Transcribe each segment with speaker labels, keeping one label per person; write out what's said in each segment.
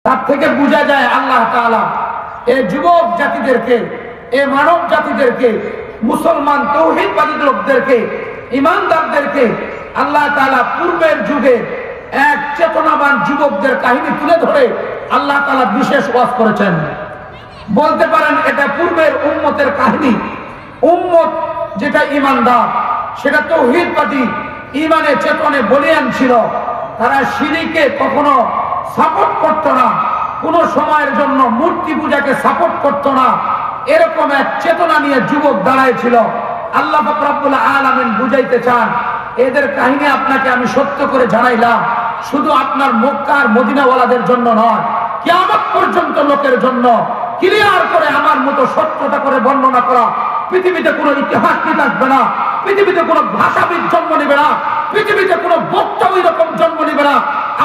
Speaker 1: তার থেকে বোঝা যায় আল্লাহ তাআলা এই যুবক জাতিদেরকে, এই মানব জাতিদেরকে, মুসলমান তৌহিদবাদী লোকদেরকে, ইমানদারদেরকে আল্লাহ তাআলা পূর্বের যুগে এক চেতনাবান যুবকদের কাহিনী তুলে ধরে আল্লাহ তাআলা বিশেষ ওয়াজ করেছেন। বলতে পারেন এটা পূর্বের উম্মতের কাহিনী। উম্মত যেটা ইমানদার, সেটা তৌহিদবাদী, ইমানে চেতনে বলিয়ান ছিল। তারা শিরকে কখনো সাপোর্ট করতো না, কোনো সময়ের জন্য মূর্তি পূজাকে সাপোর্ট করতো না। এরকম এক চেতনা নিয়ে যুবক দাঁড়াইছিল। আল্লাহ পাক রব্বুল আলামিন বুঝাইতে চান, এদের কাহিনী আপনাকে আমি সত্য করে জানাইলাম, শুধু আপনার মক্কা আর মদিনাওয়ালাদের জন্য নয়, কিয়ামত পর্যন্ত লোকের জন্য ক্লিয়ার করে আমার মতো সত্যতা করে বর্ণনা করা। পৃথিবীতে কোনো ইতিহাসবিদ আসবে না, পৃথিবীতে কোনো ভাষাবিদ জন্ম নেবে না, পৃথিবীতে কোনো বক্তা ওই রকম জন্ম নেবে না,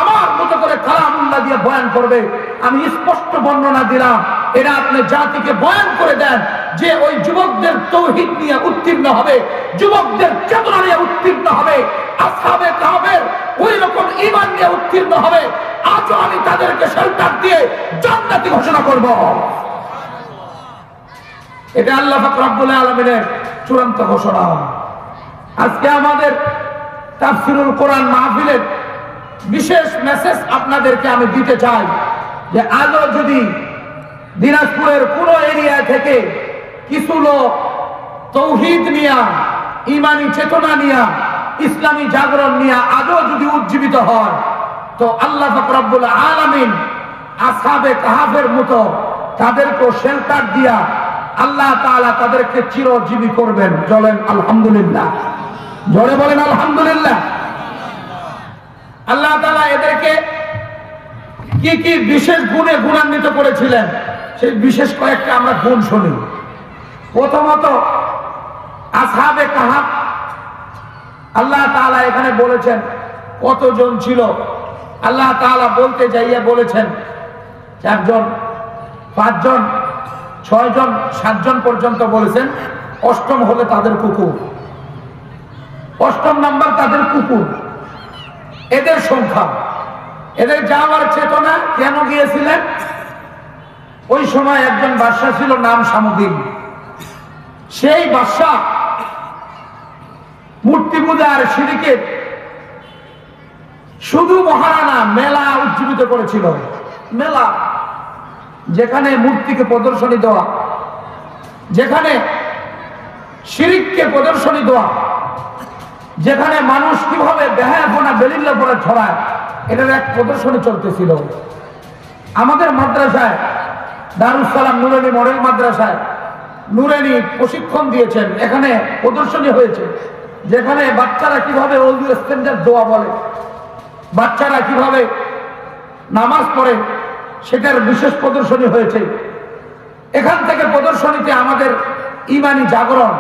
Speaker 1: আমার মতো করে কালামুল্লাহ দিয়ে বয়ান করবে। আমি স্পষ্ট বর্ণনা দিলাম, এরা আপনি জাতিকে বয়ান করে দেন যে ওই যুবকদের তৌহিদ নিয়ে উত্তীর্ণ হবে, যুবকদের চেতনা নিয়ে উত্তীর্ণ হবে, আসহাবে কাহফের ওই রকম ঈমান নিয়ে উত্তীর্ণ হবে। আজও আমি তাদেরকে শেল্টার দিয়ে জান্নাতি ঘোষণা করব। এটা আল্লাহ পাক রব্বুল আলামিনের চূড়ান্ত ঘোষণা। আজকে আমাদের তাফসীরুল কোরআন মাহফিলের বিশেষ মেসেজ আপনাদেরকে আমি দিতে চাই যে আজও যদি দিনাজপুরের কোনো এরিয়া থেকে কিছু লোক তৌহিদ নিয়া, ইমানি চেতনা নিয়া, ইসলামী জাগরণ নিয়া আজও যদি উজ্জীবিত হয়, তো আল্লাহ পাক রব্বুল আলামিন আসহাবে কাহফের মতো তাদেরকেও শেল্টার দিয়া আল্লাহ তাআলা তাদেরকে চিরজীবী করবেন। বলেন আলহামদুলিল্লাহ, জোরে বলেন আলহামদুলিল্লাহ। আল্লাহ তাআলা এদেরকে কি কি বিশেষ গুণে গুণান্বিত করেছিলেন, সেই বিশেষ কয়েকটা আমরা গুণ শুনি। প্রথমত আসহাবে কাহফ, আল্লাহ তাআলা এখানে বলেছেন কতজন ছিল। আল্লাহ তাআলা বলতে যাইয়া বলেছেন 4 জন, 5 জন, 6 জন, 7 জন পর্যন্ত বলেছেন। অষ্টম হলে তাদের কুকুর, অষ্টম নাম্বার তাদের কুকুর। এদের সংখ্যা, এদের যাওয়ার চেতনা কেন গিয়েছিলেন? ওই সময় একজন বাদশা ছিল, নাম শামুদ্দিন। সেই বাদশা মূর্তি পূজা আর শিরকে শুধু মহারানা মেলা উজ্জীবিত করেছিল। মেলা যেখানে মূর্তিকে প্রদর্শনী দেওয়া, যেখানে শিরককে প্রদর্শনী দেওয়া, যেখানে মানুষ কিভাবে বেহায়াপনা বেলিল্লাপনা ছড়ায়, এটার এক প্রদর্শনী চলতেছিল। আমাদের মাদ্রাসায় দারুস সালাম নুরানি মডেল মাদ্রাসায় নুরানি প্রশিক্ষণ দিয়েছেন, এখানে প্রদর্শনী হয়েছে, যেখানে বাচ্চারা কিভাবে ওযু ইস্তেঞ্জার দোয়া বলে, বাচ্চারা কিভাবে নামাজ পড়ে, সেটার বিশেষ প্রদর্শনী হয়েছে। এখান থেকে প্রদর্শনীতে আমাদের ইমানি জাগরণ।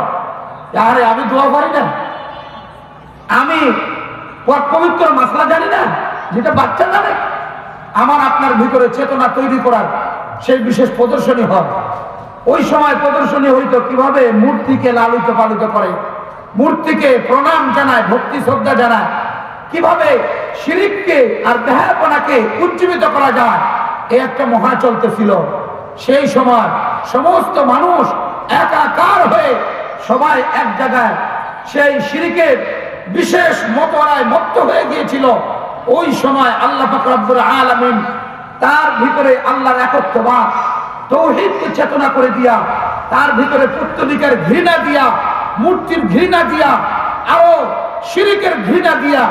Speaker 1: আরে আমি দোয়া করি না, আমি পবিত্র মাসলা জানি না, যেটা বাচ্চা জানে, আমার আপনার ভিতরে চেতনা তৈরি করার সেই বিশেষ প্রদর্শনী হয়। ওই সময় প্রদর্শনী হইতো কিভাবে মূর্তিকে লালিত পালিত করে, মূর্তিকে প্রণাম জানায়, ভক্তি শ্রদ্ধা জানায়, কিভাবে শিরককে আর বেহায়াপনাকে উজ্জীবিত করা যায়, এই একটা মহা চলতেছিল। সেই সময় সমস্ত মানুষ একাকার হয়ে সবাই এক জায়গায় সেই শিরকের বিশেষ মতরায় মত্ত হয়ে গিয়েছিল। ওই সময় আল্লাহ পাক রব্বুল আলামিন তার ভিতরে আল্লাহর একত্ববাদ, তৌহিদকে চেতনা করে দিয়া, তার ভিতরে পুত্তলিকার ঘৃণা দিয়া, মূর্তির ঘৃণা দিয়া, আরো শিরকের ঘৃণা দিয়া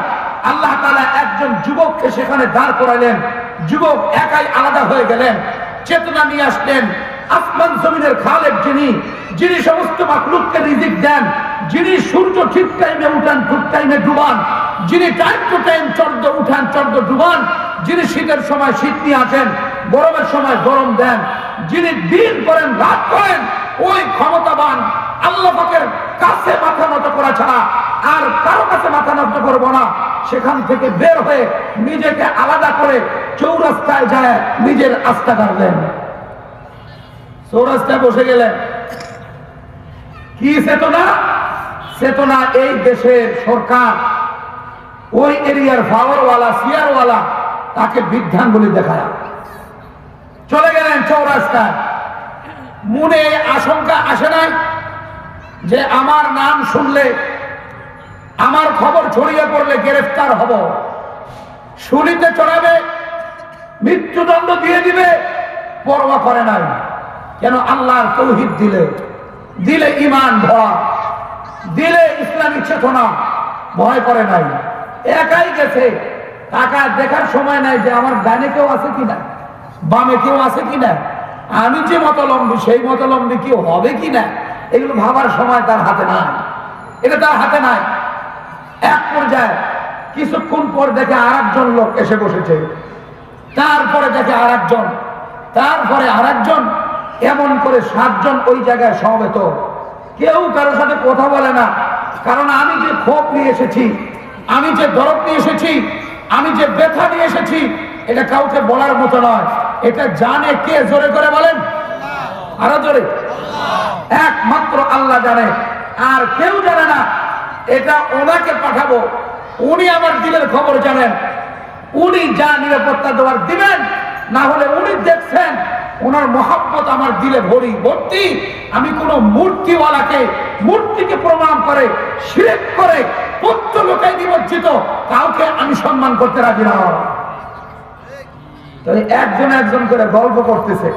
Speaker 1: আল্লাহ তাআলা একজন যুবককে সেখানে দাঁড় করালেন। যুবক একাই আলাদা হয়ে গেলেন, চেতনা নিয়ে আসলেন। আসমান জমিনের খালেক যিনি, যিনি সমস্ত মাখলুককে রিজিক দেন, যিনি সূর্য ঠিক টাইমে উঠান, ঠিক টাইমে ডুবান, যিনি টাইম টু টাইম চন্দ্র উঠান, চন্দ্র ডুবান, যিনি শীতের সময় শীত নিয়ে আসেন, গরমের সময় গরম দেন, যিনি দিন করেন রাত করেন, ওই ক্ষমতাবান আল্লাহ পাকের কাছে মাথা নত করা ছাড়া আর কারো কাছে মাথা নত করব না। সেখান থেকে বের হয়ে নিজেকে আলাদা করে চৌরাস্তায় যায় নিজের আস্থা গাড়লেন। চৌরাস্তায় বসে গেলেন। কি চেতনা? চেতনা এই দেশের সরকার, ওই এরিয়ার পাওয়ারওয়ালা, চেয়ারওয়ালা তাকে বিধানগুলি দেখায়। রাস্তায়। মনে আশঙ্কা আসে নাই যে আমার নাম শুনলে, আমার খবর ছড়িয়ে পড়লে গ্রেফতার হব, শুলিতে চড়াবে, মৃত্যুদণ্ড দিয়ে দিবে, পরোয়া করে নাই। কেন? আল্লাহর তৌহিদ দিলে, দিলে ঈমান ভরা, দিলে ইসলামিক চেতনা, ভয় করে নাই। একাই গেছে, টাকা দেখার সময় নাই যে আমার ডানে কেউ আছে কিনা, বামে কেউ আছে কিনা, আমি যে মতলম্বী সেই মতলম্বী কেউ হবে কিনা, এগুলো ভাবার সময় তার হাতে নাই। এটা তার হাতে নাই। এক পর্যায়ে কিছুক্ষণ পর দেখে আরেকজন লোক এসে বসেছে, তারপরে দেখে আরেকজন, তারপরে আরেকজন, এমন করে 7 জন ওই জায়গায় সমবেত। কেউ কারোর সাথে কথা বলে না, কারণ আমি যে ক্ষোভ নিয়ে এসেছি, আমি যে দরদ নিয়ে এসেছি, আমি যে ব্যথা নিয়ে এসেছি, এটা কাউকে বলার মতো নয়। এটা জানে কে? জোরে করে বলেন, আরো জোরে। একমাত্র আল্লাহ জানে, আর কেউ জানে না। এটা ওনাকে পাঠাবো, উনি আমার দিলের খবর জানেন, উনি যা নিরাপত্তা দেওয়ার দিবেন। না হলে উনি দেখছেন ওনার মহব্বত আমার দিলে ভর্তি। আমি কোন মূর্তিওয়ালাকে, মূর্তিকে প্রণাম করে, শিরক করে, পুত্র লোকে নিমজ্জিত কাউকে আমি সম্মান করতে রাজি না। তাই একজন একজন করে গল্প করতেছে,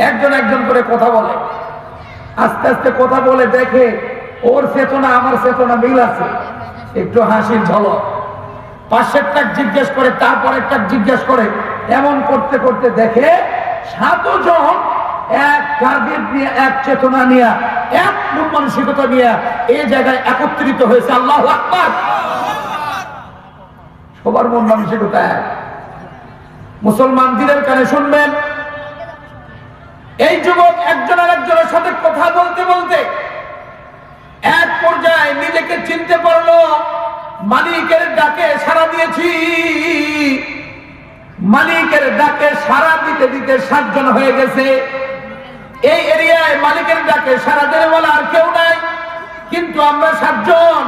Speaker 1: একজন একজন করে কথা বলে। আস্তে আস্তে কথা বলে দেখে ওর চেতনা আমার চেতনা মিল আছে, একটু হাসির ঝলক। পাশেরটা জিজ্ঞেস করে, তারপর একটা জিজ্ঞেস করে, এমন করতে করতে দেখে 7 জন এক টার্গেট নিয়ে, এক চেতনা নিয়ে, এক মন মানসিকতা নিয়ে এই জায়গায় একত্রিত হয়েছে। আল্লাহু আকবার। সবার মন মানসিকতা এক। মুসলমান দিনের কানে শুনবেন, এই যুবক একজন আরেকজনের সাথে কথা বলতে বলতে এক পর্যায়ে নিজেকে চিনতে পারলো। মালিকের ডাকে সাড়া দিয়েছি, মালিকের ডাকে সাড়া দিতে দিতে 7 জন হয়ে গেছে। এই এরিয়ায় মালিকের ডাকে সাড়া দেওয়ার বলা আর কেউ নাই, কিন্তু আমরা 7 জন।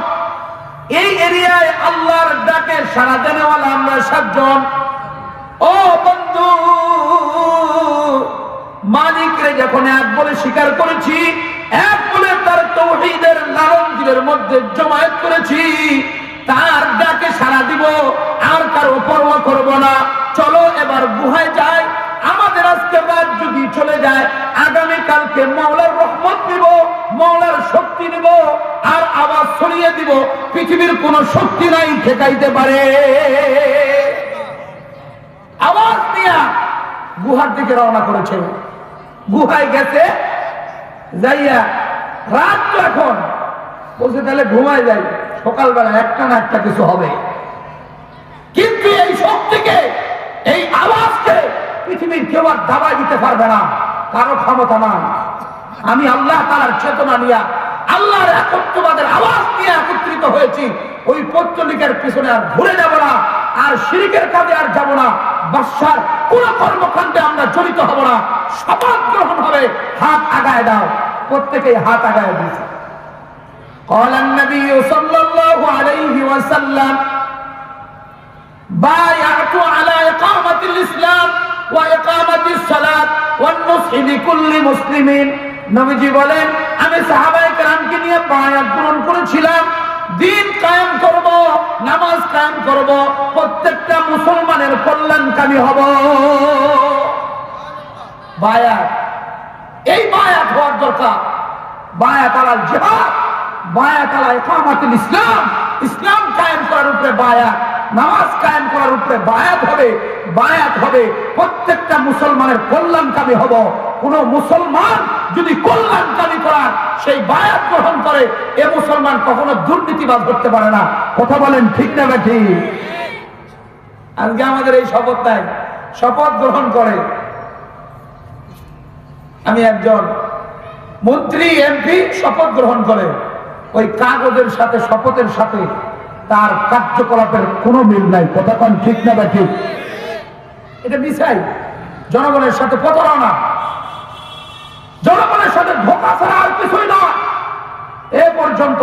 Speaker 1: এই এরিয়ায় আল্লাহর ডাকে সাড়া দেওয়ালা আমরা 7 জন। ও বন্ধু, মালিকরে যখন এক বলে স্বীকার করেছি, এক বলে তার তাওহীদের লালন দিলের মধ্যে জমায়েত করেছি, তার ডাকে সাড়া দিব, আর কারো পরোয়া করব না। চলো এবার গুহায় যাই। আমাদের আজকে রাত যদি চলে যায়, আগামী কালকে মাওলার রহমত নিব, মাওলার শক্তি নিব, আর আওয়াজ ছড়িয়ে দিব, পৃথিবীর কোন শক্তি নাই ঠেকাইতে পারে। আওয়াজ দিয়া গুহার দিকে রওনা করেছে। গুহায় গেছে, যাইয়া রাত তো এখন, বলছে তাহলে ঘুমায় যাই, সকালবেলা একটা না একটা কিছু হবে। কিন্তু এই শক্তিকে, এই আওয়াজকে পৃথিবীর কেউ আর দাবায় দিতে পারবে না, কারো ক্ষমতা নাই। আমি আল্লাহ তাআলার চেতনা নিয়ে, আল্লাহর একত্ববাদের আওয়াজ নিয়ে একত্রিত হয়েছি। ওই পত্তলিকের পিছনে আর ঘুরে যাব না, আর শিরকের কাজে আর যাব না, বাদশার কোন কর্মকাণ্ডে আমরা জড়িত হব না। শপথ গ্রহণ হবে। হাত আগায় দাও। প্রত্যেকেই হাত আগায় দিয়েছে। قال النبي صلى الله عليه وسلم بايعت على إقامة الإسلام وإقامة الصلاة والنصح لكل مسلم। নবীজি বলেন, আমি সাহাবায়ে কেরামকে নিয়ে বায়াত গ্রহণ করেছিলাম, দিন কায়েম করব, নামাজ কায়েম করব, প্রত্যেকটা মুসলমানের কল্যাণকামী হব। বায়াত, এই বায়াত হওয়ার দরকার। বায়াত আলাল জিহাদ, বায়াত আলা ইকামাতুল ইসলাম, ইসলাম কায়েম করার উপরে বায়াত, নামাজ কায়েম করার উপরে বায়াত হবে। বায়াত হবে প্রত্যেকটা মুসলমানের কল্যাণকামী হব। কোন মুসলমান যদি কল্যাণকামী করার সেই বায়াত গ্রহণ করে, এ মুসলমান কখনো দুর্নীতিবাজ করতে পারে না। কথা বলেন ঠিক না ঠিক? আজকে আমাদের এই শপথ নাই, শপথ গ্রহণ করে। আমি একজন মন্ত্রী, এমপি শপথ গ্রহণ করে, ওই কাগজের সাথে, শপথের সাথে তার কার্যকলাপের কোনো মিল নাই। কথা কোন ঠিক না বা ঠিক? এটা মিছাই, জনগণের সাথে প্রতারণা, জনগণের সাথে ধোঁকা ছাড়া আর কিছুই নয়। এ পর্যন্ত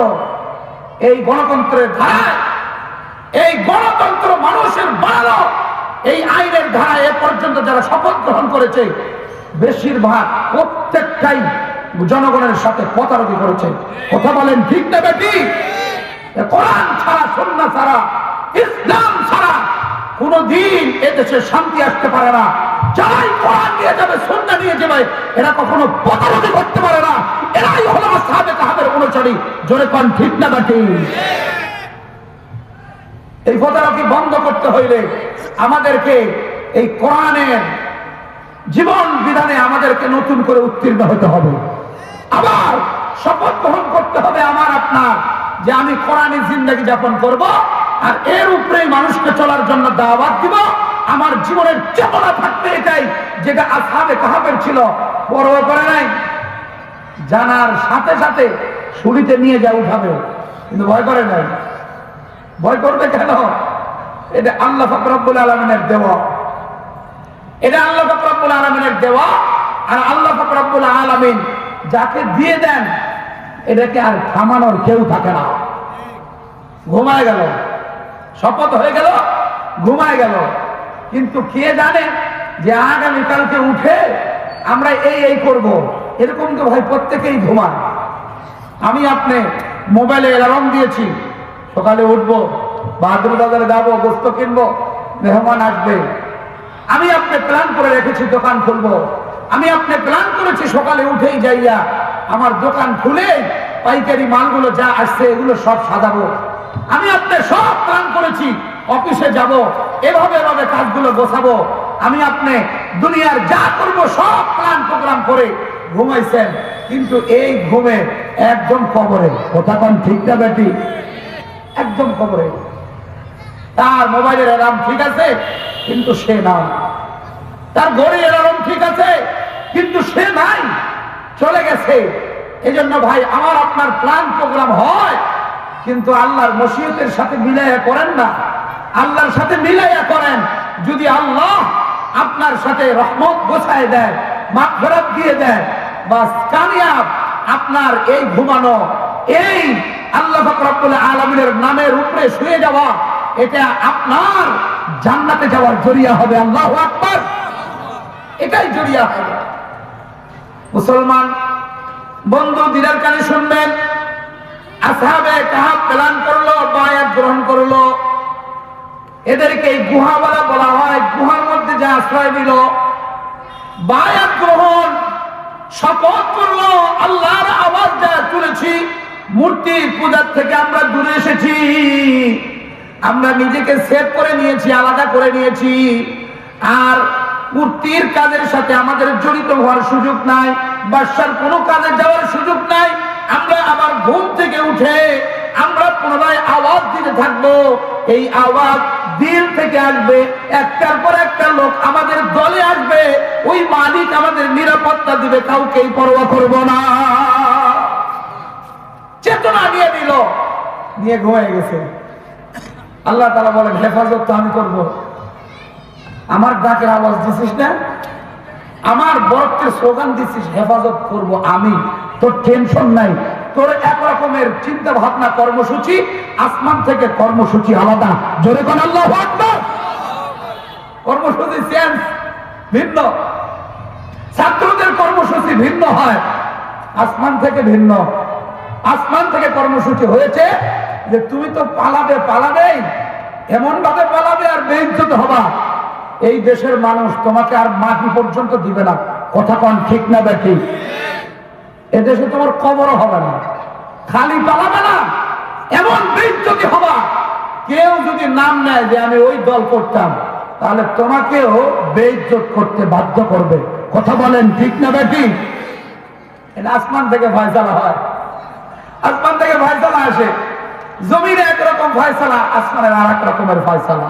Speaker 1: এই গণতন্ত্রের ধারায়, এই গণতন্ত্র মানুষের বানানো এই আইনের ধারায় এ পর্যন্ত যারা শপথ গ্রহণ করেছে, বেশিরভাগ প্রত্যেকটাই জনগণের সাথে প্রতারণা করেছে। কথা বলেন ঠিক না বেটি? কোরআন ছাড়া, সুন্নাহ ছাড়া, ইসলাম ছাড়া কোনদিন এদেশে শান্তি আসতে পারে না। যারাই কোরআন নিয়ে যাবে, সুন্নাহ নিয়ে যাবে, এরা কখনো প্রতারণা করতে পারে না। এরাই হলো আসহাবে কাহফের অনুসারী। জোরে কোন ঠিক না বেটি? এই প্রতারণা বন্ধ করতে হইলে আমাদেরকে এই কোরআনের জীবন বিধানে আমাদেরকে নতুন করে উত্তীর্ণ হতে হবে। আবার শপথ গ্রহণ করতে হবে আমার আপনার, যে আমি কোরআনের জিন্দেগি যাপন করব, আর এর উপরেই মানুষকে চলার জন্য দাওয়াত দিব। আমার জীবনের চেতনা থাকবে এটাই, যেটা আসহাবে কাহফের ছিল। পরোয়া করে নাই, জানার সাথে সাথে শুলিতে নিয়ে যা উঠাবে, কিন্তু ভয় করে নাই। ভয় করবে কেন? এটা আল্লাহ পাক রব্বুল আলামিনের দেওয়া, এটা আল্লাহ পাক রব্বুল আলামিনের দেওয়া। আর আল্লাহ পাক রব্বুল আলামিন যাকে দিয়ে দেন, এটাকে আর থামানোর কেউ থাকে না। ঘুমায় গেল, শপথ হয়ে গেল, ঘুমায় গেল। কিন্তু কে জানে যে আগামীকালকে উঠে আমরা এই করব, এরকম তো ভাই প্রত্যেকেই ঘুমায়। আমি আপনি মোবাইলে অ্যালার্ম দিয়েছি, সকালে উঠবো, বাহাদুর বাজারে যাবো, গোস্ত কিনবো, মেহমান আসবে। আমি আপনি প্ল্যান করে রেখেছি দোকান খুলবো। আমি আপনি প্ল্যান করেছি সকালে উঠেই যাইয়া আমার দোকান খুলে পাইকারি মালগুলো যা আসছে এগুলো সব সাজাবো। আমি আপনি সব প্ল্যান করেছি, অফিসে যাব, এভাবে এভাবে কাজগুলো গোছাবো। আমি আপনি দুনিয়ার যা করব সব প্ল্যান প্রোগ্রাম করে ঘুমাইছেন, কিন্তু এই ঘুমে একদম কবরে। কথা কোন ঠিক না বেটি? একদম কবরে। তার মোবাইলের অ্যালার্ম ঠিক আছে, কিন্তু সে নাই। তার ঘড়ির অ্যালার্ম ঠিক আছে, কিন্তু সে নাই, চলে গেছে। এই জন্য ভাই আমার আপনার প্ল্যান প্রোগ্রাম হয়, কিন্তু আল্লাহর মশিয়তের সাথে মিলাইয়া করেন না। আল্লাহর সাথে মিলাইয়া করেন। যদি আল্লাহ আপনার সাথে রহমত গোছায় দেয়, মাগফিরাত দিয়ে দেয়, বাস কামিয়াব। আপনার এই ঘুমানো, এই আল্লাহ পাক রব্বুল আলামিনের নামের উপরে শুয়ে যাওয়া, এটা আপনার জান্নাতে যাওয়ার জরিয়া হবে। আল্লাহু আকবার। এটাই জরিয়া হবে। মুসলমান বন্ধু দিনের কানে শুনবেন, আসহাবে কাহফ প্ল্যান করলো, বায়াত গ্রহণ করলো। এদেরকে গুহাওয়ালা বলা হয়। গুহার মধ্যে যা আশ্রয় দিল, বায়াত গ্রহণ, শপথ করলো, আল্লাহর আওয়াজ যা তুলেছি, মূর্তি পূজার থেকে আমরা দূরে এসেছি, আমরা নিজেকে সেভ করে নিয়েছি, আলাদা করে নিয়েছি, আর মূর্তির কাজের সাথে আমাদের জড়িত হওয়ার সুযোগ নাই, বাদশার কোনো কাজে যাওয়ার সুযোগ নাই। আমরা আবার ঘুম থেকে উঠে আমরা পুনরায় আওয়াজ দিতে থাকবো। এই আওয়াজ দিল থেকে আসবে, একটার পর একটা লোক আমাদের দলে আসবে। ওই মালিক আমাদের নিরাপত্তা দিবে, কাউকেই পরোয়া করব না। চেতনা নিয়ে দিল, নিয়ে ঘুমিয়ে গেছে। আল্লাহ তাআলা বলেন, হেফাজত তো আমি করবো। আমার ডাকের আওয়াজ দিছিস না, আমার বরত্বের স্লোগান দিছিস, হেফাজত করব আমি। তোর টেনশন নাই, তোর একরকমের চিন্তা ভাবনা, কর্মসূচি, আসমান থেকে কর্মসূচি আলাদা। জোরে কোন আল্লাহু আকবার। কর্মসূচি চেঞ্জ, ভিন্ন। ছাত্রদের কর্মসূচি ভিন্ন হয়, আসমান থেকে ভিন্ন। আসমান থেকে কর্মসূচি হয়েছে যে তুমি তো পালাবেই, এমন ভাবে পালাবে আর বেইজ্জত হবা, এই দেশের মানুষ তোমাকে আর মাটি পর্যন্ত দিবে না। কথা কোন ঠিক না বেটি? এদেশে তোমার কবরও হবে না, খালি পালাবে না, এমন বেইজ্জতি হবা। কেউ যদি নাম নেয় যে আমি ওই দল করতাম, তাহলে তোমাকেও বেইজ্জত করতে বাধ্য করবে। কথা বলেন ঠিক না বেটি? এটা আসমান থেকে ফয়সালা হয়, আসমান থেকে ফয়সালা আসে। জমিনে একরকম ফয়সালা, আসমানের আর এক রকমের ফয়সালা।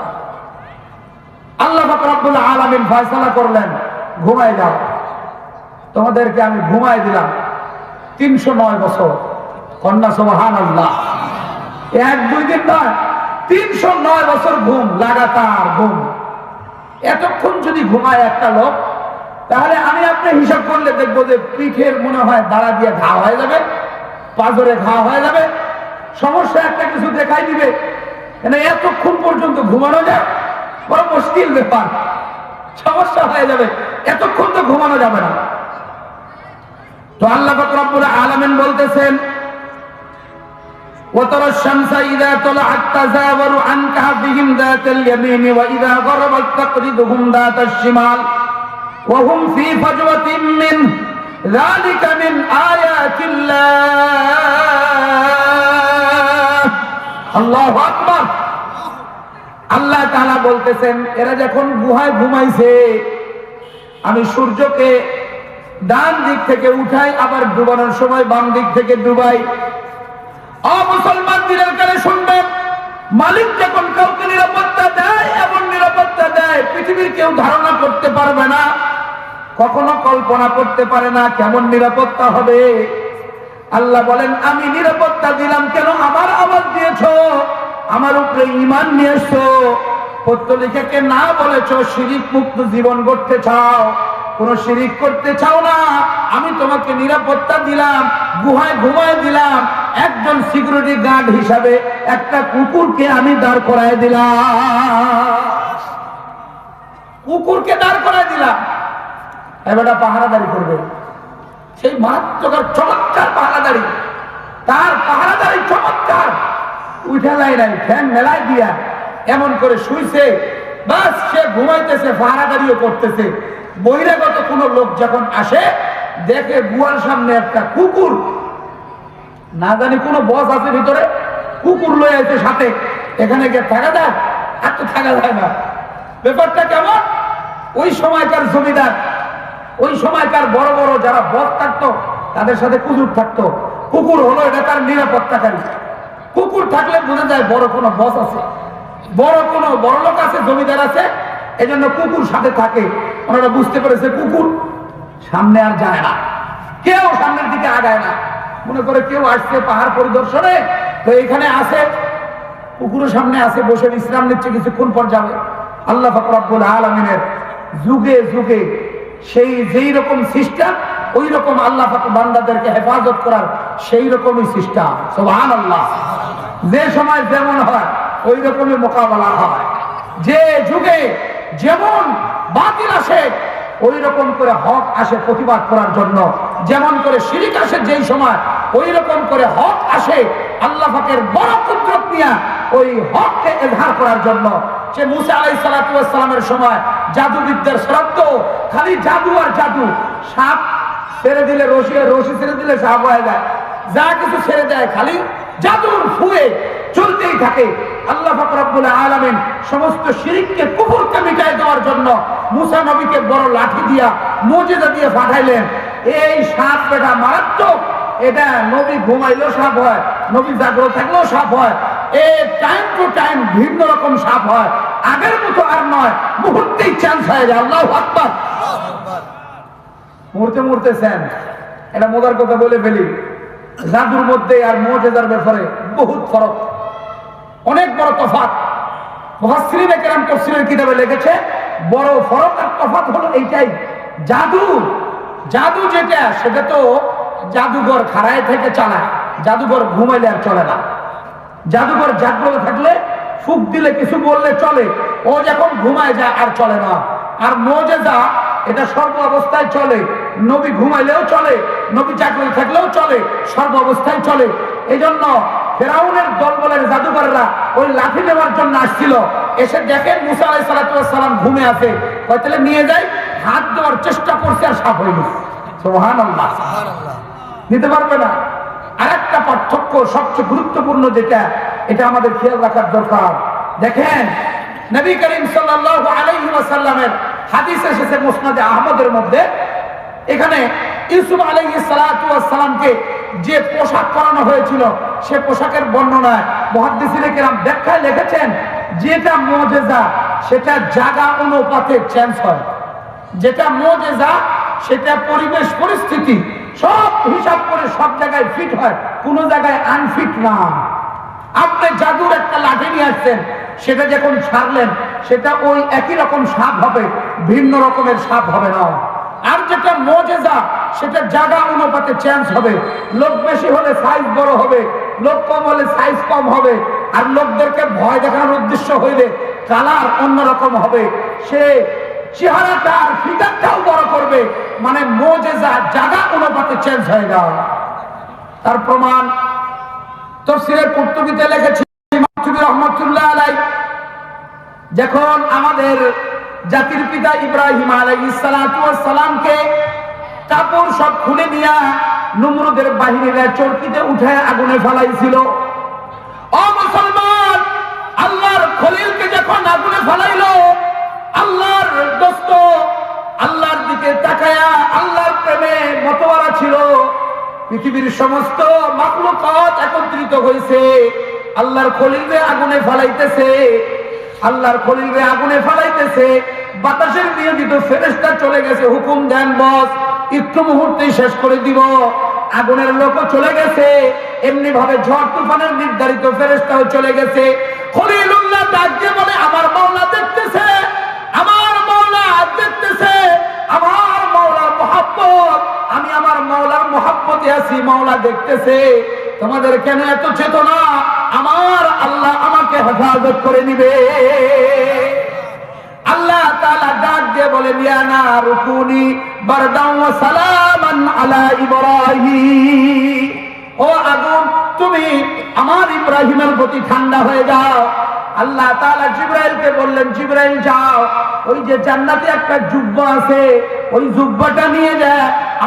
Speaker 1: আল্লাহ পাক রব্বুল আলামিন ফয়সালা করলেন, ঘুমায় যাও। তোমাদেরকে আমি ঘুমায় দিলাম 309 বছর। কন্যা সুবহানাল্লাহ। 1-2 দিন নয়, 309 বছর ঘুম, লাগাতার ঘুম। এতক্ষণ যদি ঘুমায় একটা লোক, তাহলে আমি আপনি হিসাব করলে দেখবো যে পিঠের মনে হয় দাঁড়া দিয়ে ঘা হয়ে যাবে, পাজরে ঘা হয়ে যাবে, সমস্যা একটা কিছু দেখাই দিবে। এতক্ষণ পর্যন্ত ঘুমানো যায়, বড় মুশকিল ব্যাপার, সমস্যা হয়ে যাবে। এতক্ষণ তো ঘুমানো যাবে না। তো আল্লাহ পাক রব্বুল আলামিন বলতেছেন وترى الشمس إذا طلعت تزاور عن كهفهم ذات اليمين وإذا غربت تقرضهم ذات الشمال وهم في فجوة منه ذلك من آيات الله الله أكبر আল্লাহ তাআলা বলতেছেন এরা যখন গুহায় ঘুমাইছে আমি সূর্যকে ডান দিক থেকে উঠাই আবার ডুবানোর সময় বাম দিক থেকে ডুবাই। মুসলমান দিনের কানে শুনবেন, মালিক যখন কাউকে নিরাপত্তা দেয় এমন নিরাপত্তা দেয় পৃথিবীর কেউ ধারণা করতে পারবে না, কখনো কল্পনা করতে পারে না কেমন নিরাপত্তা হবে। আল্লাহ বলেন আমি নিরাপত্তা দিলাম কেন? আমার আওয়াজ দিয়েছো, আমার উপরে ঈমান নিয়ে এসছো, পত্তলিকাকে না বলেছো শিরিক মুক্ত জীবন গড়তে চাও, কোন শিরিক করতে চাও না, আমি তোমাকে নিরাপত্তা দিলাম, গুহায় ঘুমায় দিলাম, একজন সিকিউরিটি গার্ড হিসাবে একটা কুকুরকে আমি দাঁড় করায় দিলাম, কুকুরকে দাঁড় করায় দিলাম, এবারটা পাহারাদারি করবে। সেই মারাত্মক চমৎকার পাহারাদারি, তার পাহারাদারি চমৎকার, উঠে যায় নাই, ফ্যান মেলায় দিয়া এমন করে শুইছে, বাস সে ঘুমাইতেছে, পাহারাদারিও করতেছে। বহিরাগত কোন লোক যখন আসে দেখে গুহার সামনে একটা কুকুর, না জানি কোন বস আছে ভিতরে, কুকুর লয়ে আছে সাথে, এখানে গিয়ে থাকা যায়? আর তো থাকা যায় না। ব্যাপারটা কেমন? ওই সময়কার জমিদার, ওই সময়কার বড় বড় যারা বস থাকতো তাদের সাথে কুকুর থাকতো, কুকুর হলো এটা তার নিরাপত্তাকারী। কুকুর থাকলে বোঝা যায় বড় কোনো বস আছে, বড় কোনো বড় লোক আছে, জমিদার আছে, এই জন্য কুকুর সাথে থাকে। ওনারা বুঝতে পেরেছে কুকুর সামনে আর যায় না, কেউ সামনের দিকে আগায় না, মনে করে কেউ আসছে পাহাড় পরিদর্শনে, তো এখানে আসে, কুকুরের সামনে আসে, বসে বিশ্রাম নিচ্ছে, কিছুক্ষণ পর যাবে। আল্লাহ পাক রব্বুল আলামিনের যুগে যুগে সেই যেই রকম সিস্টেম, ওই রকম আল্লাহ পাক বান্দাদেরকে হেফাজত করার সেই রকমই সিস্টেম। সুবহানাল্লাহ। যে সময় যেমন হয় ওই রকমই মোকাবেলা হয়, যে যুগে যেমন বাতিল আসে ওই রকম করে হক আসে প্রতিবাদ করার জন্য, যেমন করে শিরিক আসে যেই সময় ওই রকম করে হক আসে আল্লাহ পাকের বড় কুদরত নিয়ে ওই হককে ইজহার করার জন্য। সে মুসা আলাইহিস সালাতু ওয়াস সালামের সময় জাদুবিদ্যার শ্রাদ্ধ, খালি জাদু আর জাদু, সাপ ছেড়ে দিলে রশি, রশি ছেড়ে দিলে সাপ হয়ে যায়, যা কিছু ছেড়ে দেয় খালি জাদুর ফুয়ে চলতেই থাকে। আল্লাহ পাক রব্বুল আলামিন সমস্ত শিরককে, কুফরকে মিটাই দেওয়ার জন্য মুসা নবীকে বড় লাঠি দিয়া মুজিজা দিয়ে পাঠাইলেন। এই সাপ বেটা মারাত্মক, এটা নবী ঘুমাইলেও সাপ হয়, নবী জাগ্রত থাকলেও সাপ হয়, এ টাইম টু টাইম ভিন্ন রকম সাপ হয়, আগের মতো আর নয়, মুহূর্তেই চান্স হয়ে যায়। আল্লাহু আকবার। মুহূর্তে মুহূর্তে চান, এটা মজার কথা বলে ফেলি, জাদুর মধ্যে আর মুজিজার ব্যাপারে বহুত ফরক, অনেক বড় তফাৎ। মুফাসসিরিনে কেরাম তাফসীরের কিতাবে লিখেছে বড় ফরক আর তফাৎ হলো এইটাই, জাদু, জাদু যেটা সেটা তো জাদুঘর খাড়ায় থেকে চালায়, জাদুঘর ঘুমাইলে আর চলে না, জাদুঘর জাগ্রত থাকলে ফুক দিলে কিছু বললে চলে, ও যখন ঘুমায় যায় আর চলে না। আর মুজিজা এটা সর্ব অবস্থায় চলে, নবী ঘুমাইলেও চলে, নবী জাগ্রত থাকলেও চলে, সর্ব অবস্থায় চলে। এই জন্য ফেরাউনের দলবলের জাদুকররা ওই লাঠি নেওয়ার জন্য আসছিল, এসে দেখে মুসা আলাইহিস সালাতু ওয়াস সালাম ঘুমে আছে, তাহলে নিয়ে যায়, হাত দেওয়ার চেষ্টা করছে আর সাপ হয়ে গেছে। সুবহানাল্লাহ। নিতে পারবে না। আরেকটা পার্থক্য সবচেয়ে গুরুত্বপূর্ণ যেটা, এটা আমাদের খেয়াল রাখার দরকার। দেখেন নবী করিম সাল্লাল্লাহু আলাইহি ওয়াসাল্লামের হাদিস এসেছে মুসনাদে আহমদের মধ্যে, এখানে ইউসুফ আলাইহিস সালাতু ওয়াস সালামকে যে পোশাক পরানো হয়েছিল সে পোশাকের বর্ণনায় মুহাদ্দিসিনে কেরাম ব্যাখ্যায় লিখেছেন যেটা মুজিজা সেটা জায়গা অনুপাতে চেঞ্জ হয়, যেটা মুজিজা সেটা পরিবেশ পরিস্থিতি সব হিসাব করে সব জায়গায় ফিট হয়, কোনো জায়গায় আনফিট না। আপনি জাদুর একটা লাঠি নিয়ে আসছেন, সেটা যখন ছাড়লেন সেটা ওই একই রকম সাপ হবে, ভিন্ন রকমের সাপ হবে না। আর যেটা মুজিজা সেটা জায়গা অনুপাতে চেঞ্জ হবে, লোক বেশি হলে সাইজ বড় হবে, লোক কম হলে সাইজ কম হবে, আর লোকদেরকে ভয় দেখানোর উদ্দেশ্য হইলে কালার অন্যরকম হবে, সে চেহারাটা আর ফিগারটাও বড় করবে, হবে, মানে মুজিজা জায়গা অনুপাতে চেঞ্জ হয়ে যাওয়া। তার প্রমাণ তাফসীরে কুরতুবীতে লিখেছেন ইমাম রাহমাতুল্লাহ আলাইহি, যখন আমাদের জাতির পিতা ইব্রাহিম আলাইহিস সালাতু ওয়াস সালামকে কাপড় সব খুলে নিয়া নমরুদের বাহিনীরা চরকিতে উঠায় আগুনে ফেলাইছিল। ও মুসলমান, আল্লাহর খলিলকে যখন আগুনে ফেলাইলো, আল্লাহর দোস্ত আল্লাহর দিকে তাকায়া আল্লাহর প্রেমে মতওয়ারা ছিল। পৃথিবীর সমস্ত মাখলুকাত একত্রিত হয়েছে, আল্লাহর খলিলকে আগুনে ফেলাইতেছে, আল্লাহর খলিলকে আগুনে ফেলাইতেছে। বাতাসের নিয়োজিত ফেরেশতা চলে গেছে, হুকুম দেন বস একটু মুহূর্তেই শেষ করে দিব। আগুনের লোকও চলে গেছে, এমনি ভাবে ঝড় তুফানের নির্ধারিত ফেরেশতাও চলে গেছে। খলিলুল্লাহ ডাক দিয়ে বলে, আমার মাওলা দেখতেছে, আমার মাওলা দেখতেছে, আমার মাওলার মহব্বত, আমি আমার মাওলার মহব্বতে আছি, মাওলা দেখতেছে। তোমাদের কেন এত চেতনা? আমার আল্লাহ আমাকে হেফাজত করে নিবে। আল্লাহ তাআলা ডাক দিয়ে বলেন, ইয়া নারু কুনি বারদাও ওয়া সালামান আলা ইব্রাহিম, ও আগুন তুমি আমার ইব্রাহিমের প্রতি ঠান্ডা হয়ে যাও। আল্লাহ তাআলা জিবরাইলকে বললেন, জিবরাইল যাও, ওই যে জান্নাতে একটা জুব্বা আছে, ওই জুব্বাটা নিয়ে যা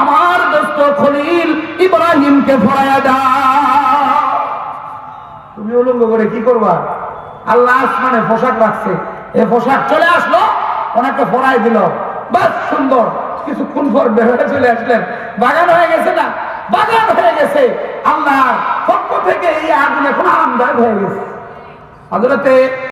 Speaker 1: আমার দোস্ত খলিল ইব্রাহিমকে পরায়া দাও। তুমি উলঙ্গ করে কি করবা? আল্লাহ আসমানে পোশাক রাখছে, এই পোশাক চলে আসলো, ওনাকে পরাই দিল, বাস সুন্দর। কিছুক্ষণ পর বের হয়ে চলে আসলেন, বাগান হয়ে গেছে না? বাগান হয়ে গেছে। আল্লাহর পক্ষ থেকে এই আগুন এখন আরামদায়ক হয়ে গেছে। হযরতে